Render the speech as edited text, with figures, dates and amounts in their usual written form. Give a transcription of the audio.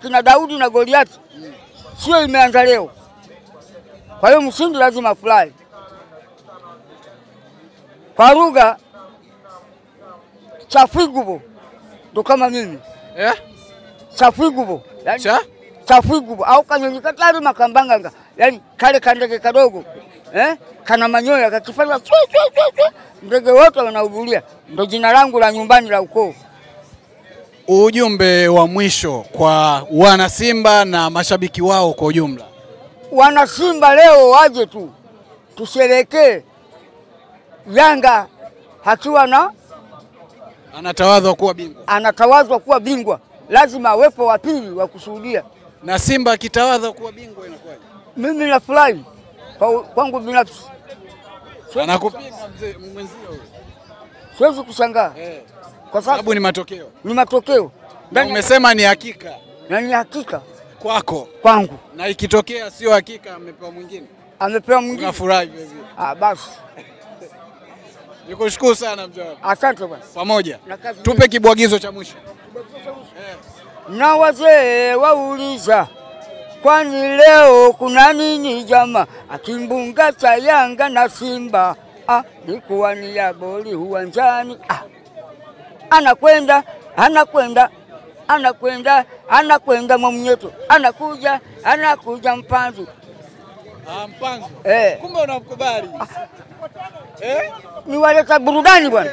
Kina Daudi na Goliathi sio imeanza leo. Kwa hiyo mshindi lazima afurahi. Kwa lugha chafigubo ndo kama mimi. Chafigubo. Yani chafigubo au kanyonyikatari makambanganga. Yani kale kandege kadogo. Kana manyoya kakifanya ndege wote wanahudhuria. Ndo jina langu la nyumbani la ukoo. Ujumbe wa mwisho kwa wana Simba na mashabiki wao kwa ujumla. Wana Simba leo waje tu tusherekee Yanga hakiwa na anatawazwa kuwa bingwa. Anatawazwa kuwa bingwa. Lazima awepo wa pili wa kushuhudia. Na Simba akitawazwa kuwa bingwa inakuwaje? Mimi nafurahi kwangu binafsi. Anakupinga mwenzio. Siwezi kushangaa. Kwa sababu ni matokeo. Ni matokeo. Na umesema ni hakika. Na ni hakika kwako. Kwangu. Na ikitokea sio hakika amepewa mwingine. Amepewa mwingine. Unafurahi vile. Basi. Nikushukuru sana mzee. Asante bwana. Pamoja. Tupe kibwagizo cha mwisho. Na wazee wauliza kwani leo kuna nini jama? Akimbunga cha Yanga na Simba. Nikuwa ni ya boli uwanjani. Anakwenda Mwamnyeto. Anakuja Mpanzu. Mpanzu. Kumbe unamkubali. Ni waleta burudani bwana.